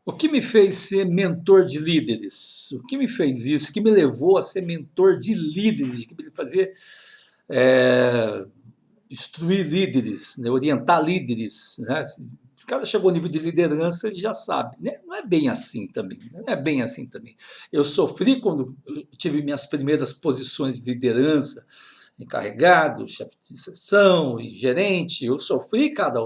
O que me fez ser mentor de líderes? O que me fez isso? O que me levou a ser mentor de líderes? O que me fazer é, instruir líderes, né? Orientar líderes, né? O cara chegou ao nível de liderança, ele já sabe, né? Não é bem assim também, não é bem assim também. Eu sofri quando eu tive minhas primeiras posições de liderança, encarregado, chefe de seção e gerente, eu sofri cada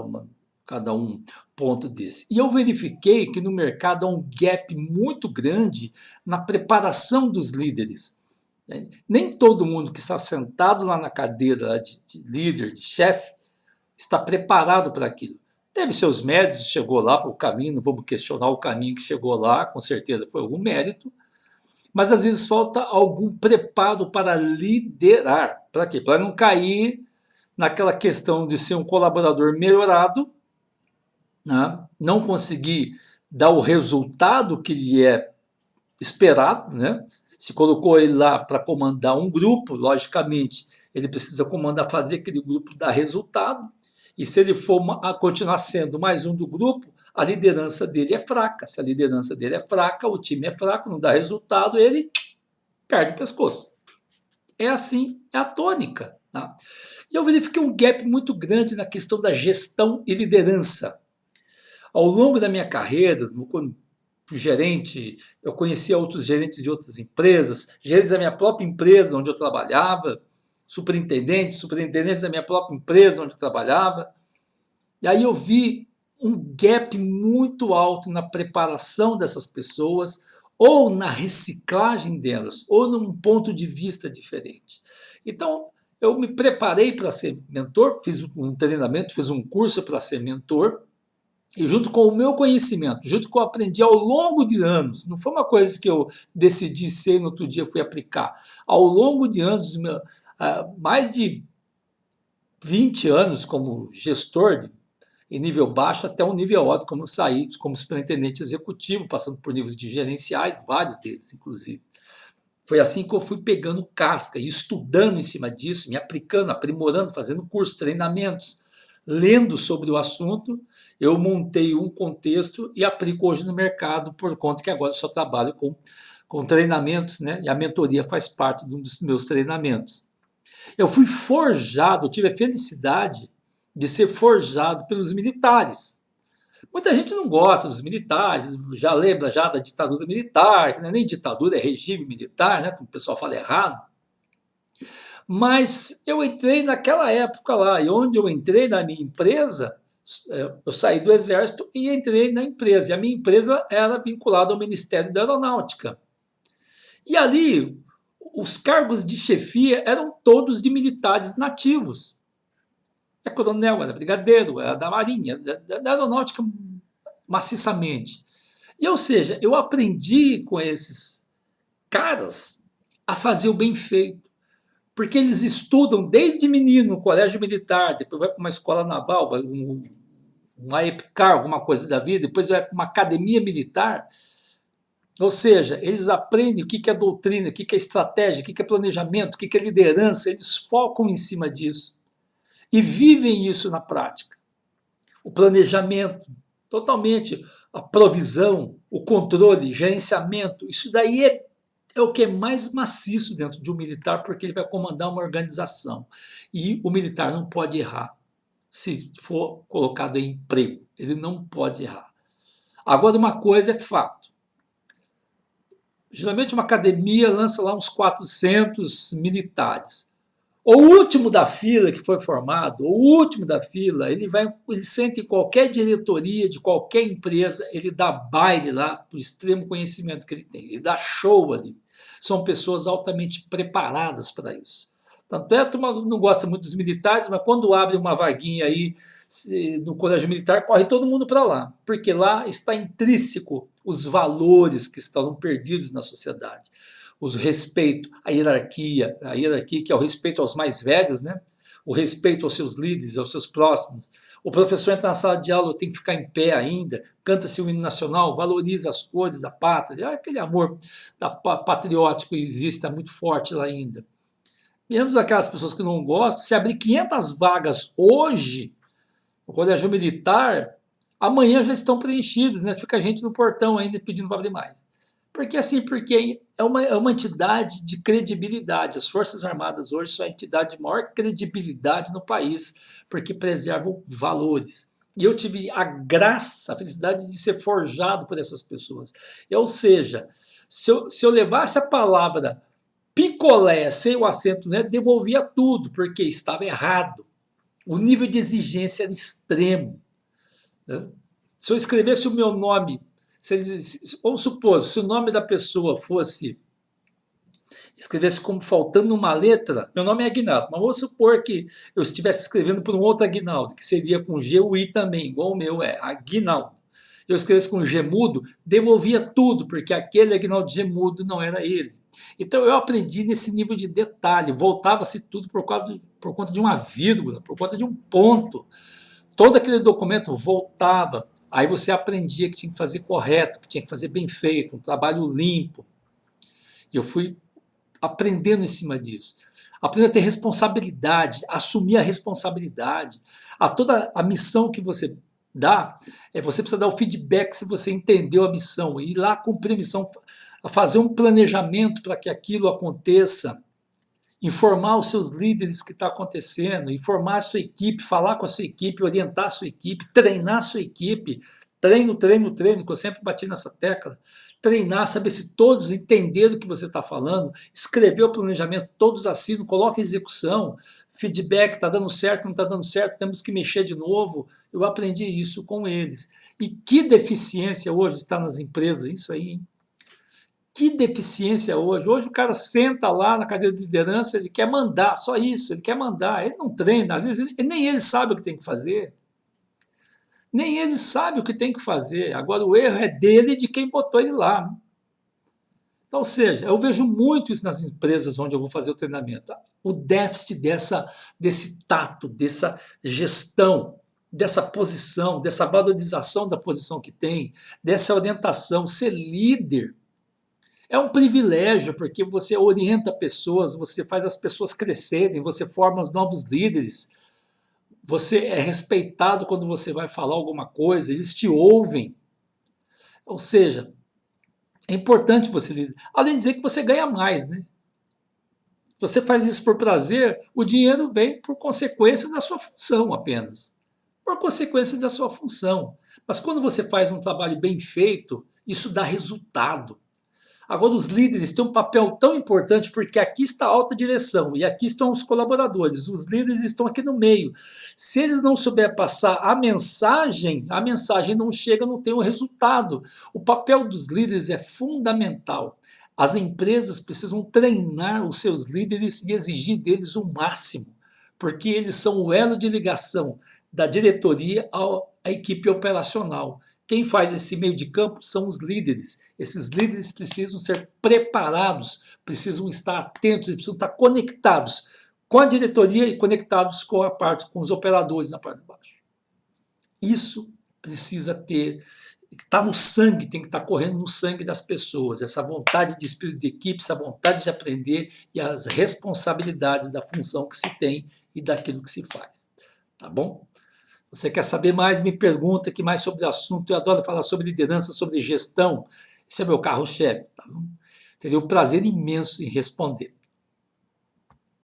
um ponto desse. E eu verifiquei que no mercado há um gap muito grande na preparação dos líderes. Nem todo mundo que está sentado lá na cadeira de líder, de chefe, está preparado para aquilo. Teve seus méritos, chegou lá para o caminho, não vamos questionar o caminho que chegou lá, com certeza foi algum mérito, mas às vezes falta algum preparo para liderar. Para quê? Para não cair naquela questão de ser um colaborador melhorado, né? Não conseguir dar o resultado que lhe é esperado, né? Se colocou ele lá para comandar um grupo, logicamente, ele precisa comandar, fazer aquele grupo dar resultado, e se ele for continuar sendo mais um do grupo, a liderança dele é fraca. Se a liderança dele é fraca, o time é fraco, não dá resultado, ele perde o pescoço. É assim, é a tônica. Tá? E eu verifiquei um gap muito grande na questão da gestão e liderança. Ao longo da minha carreira, quando gerente, eu conhecia outros gerentes de outras empresas, gerentes da minha própria empresa onde eu trabalhava, superintendentes da minha própria empresa onde eu trabalhava. E aí eu vi um gap muito alto na preparação dessas pessoas, ou na reciclagem delas, ou num ponto de vista diferente. Então, eu me preparei para ser mentor, fiz um treinamento, fiz um curso para ser mentor, e junto com o meu conhecimento, junto com o que eu aprendi ao longo de anos, não foi uma coisa que eu decidi ser e no outro dia fui aplicar. Ao longo de anos, mais de 20 anos como gestor em nível baixo até um nível alto, como eu saí como superintendente executivo, passando por níveis de gerenciais, vários deles, inclusive. Foi assim que eu fui pegando casca e estudando em cima disso, me aplicando, aprimorando, fazendo cursos, treinamentos, lendo sobre o assunto. Eu montei um contexto e aplico hoje no mercado, por conta que agora eu só trabalho com treinamentos, né? E a mentoria faz parte de um dos meus treinamentos. Eu fui forjado, eu tive a felicidade de ser forjado pelos militares. Muita gente não gosta dos militares, já lembra já da ditadura militar, não é nem ditadura, é regime militar, né? O pessoal fala errado. Mas eu entrei naquela época lá, e onde eu entrei na minha empresa, eu saí do exército e entrei na empresa. E a minha empresa era vinculada ao Ministério da Aeronáutica. E ali, os cargos de chefia eram todos de militares nativos. É coronel, era brigadeiro, era da Marinha, da Aeronáutica maciçamente. E, ou seja, eu aprendi com esses caras a fazer o bem feito. Porque eles estudam desde menino no colégio militar, depois vai para uma escola naval, uma EPCAR, alguma coisa da vida, depois vai para uma academia militar. Ou seja, eles aprendem o que é doutrina, o que é estratégia, o que é planejamento, o que é liderança, eles focam em cima disso. E vivem isso na prática. O planejamento, totalmente, a provisão, o controle, gerenciamento, isso daí é o que é mais maciço dentro de um militar, porque ele vai comandar uma organização. E o militar não pode errar se for colocado em emprego. Ele não pode errar. Agora, uma coisa é fato. Geralmente uma academia lança lá uns 400 militares. O último da fila que foi formado, o último da fila, ele senta em qualquer diretoria de qualquer empresa, ele dá baile lá pro extremo conhecimento que ele tem, ele dá show ali. São pessoas altamente preparadas para isso. Tanto é, a turma não gosta muito dos militares, mas quando abre uma vaguinha aí no colégio militar, corre todo mundo para lá, porque lá está intrínseco os valores que estão perdidos na sociedade. O respeito, a hierarquia que é o respeito aos mais velhos, né? O respeito aos seus líderes, aos seus próximos. O professor entra na sala de aula, tem que ficar em pé ainda, canta-se o hino nacional, valoriza as cores da pátria, aquele amor patriótico existe, está muito forte lá ainda. Mesmo aquelas pessoas que não gostam, se abrir 500 vagas hoje no colégio militar, Amanhã já estão preenchidos, né? Fica a gente no portão ainda pedindo para abrir mais. Porque assim, porque é uma entidade de credibilidade. As Forças Armadas hoje são a entidade de maior credibilidade no país, porque preservam valores. E eu tive a graça, a felicidade de ser forjado por essas pessoas. Ou seja, se eu levasse a palavra picolé sem o acento, né, devolvia tudo, porque estava errado. O nível de exigência era extremo, né? Se eu escrevesse o meu nome, vamos supor, se o nome da pessoa fosse, escrevesse como faltando uma letra, meu nome é Aguinaldo, mas vamos supor que eu estivesse escrevendo por um outro Aguinaldo, que seria com G ou I também, igual o meu é, Aguinaldo. Eu escrevesse com G mudo, devolvia tudo, porque aquele Aguinaldo G mudo não era ele. Então eu aprendi nesse nível de detalhe, voltava-se tudo por conta de uma vírgula, por conta de um ponto. Todo aquele documento voltava. Aí você aprendia que tinha que fazer correto, que tinha que fazer bem feito, um trabalho limpo. E eu fui aprendendo em cima disso. Aprendendo a ter responsabilidade, assumir a responsabilidade. A toda a missão que você dá, você precisa dar o feedback se você entendeu a missão, ir lá cumprir a missão, fazer um planejamento para que aquilo aconteça, informar os seus líderes o que está acontecendo, informar a sua equipe, falar com a sua equipe, orientar a sua equipe, treinar a sua equipe, treino, treino, treino, que eu sempre bati nessa tecla, treinar, saber se todos entenderam o que você está falando, escrever o planejamento, todos assinam, coloca em execução, feedback, está dando certo, não está dando certo, temos que mexer de novo. Eu aprendi isso com eles. E que deficiência hoje está nas empresas, isso aí, hein? Que deficiência hoje. Hoje o cara senta lá na cadeira de liderança, ele quer mandar, só isso, ele quer mandar, ele não treina, às vezes nem ele sabe o que tem que fazer. Nem ele sabe o que tem que fazer. Agora o erro é dele e de quem botou ele lá, né? Então, ou seja, eu vejo muito isso nas empresas onde eu vou fazer o treinamento. O déficit desse tato, dessa gestão, dessa posição, dessa valorização da posição que tem, dessa orientação. Ser líder é um privilégio, porque você orienta pessoas, você faz as pessoas crescerem, você forma os novos líderes, você é respeitado quando você vai falar alguma coisa, eles te ouvem. Ou seja, é importante você líder. Além de dizer que você ganha mais, né? Você faz isso por prazer, o dinheiro vem por consequência da sua função apenas. Por consequência da sua função. Mas quando você faz um trabalho bem feito, isso dá resultado. Agora, os líderes têm um papel tão importante porque aqui está a alta direção e aqui estão os colaboradores. Os líderes estão aqui no meio. Se eles não souberem passar a mensagem não chega, não tem o resultado. O papel dos líderes é fundamental. As empresas precisam treinar os seus líderes e exigir deles o máximo, porque eles são o elo de ligação da diretoria à equipe operacional. Quem faz esse meio de campo são os líderes. Esses líderes precisam ser preparados, precisam estar atentos, precisam estar conectados com a diretoria e conectados com com os operadores na parte de baixo. Isso precisa está no sangue, tem que estar correndo no sangue das pessoas, essa vontade de espírito de equipe, essa vontade de aprender e as responsabilidades da função que se tem e daquilo que se faz. Tá bom? Você quer saber mais, me pergunta que mais sobre o assunto. Eu adoro falar sobre liderança, sobre gestão. Esse é meu carro-chefe. Tá bom? Teria um prazer imenso em responder.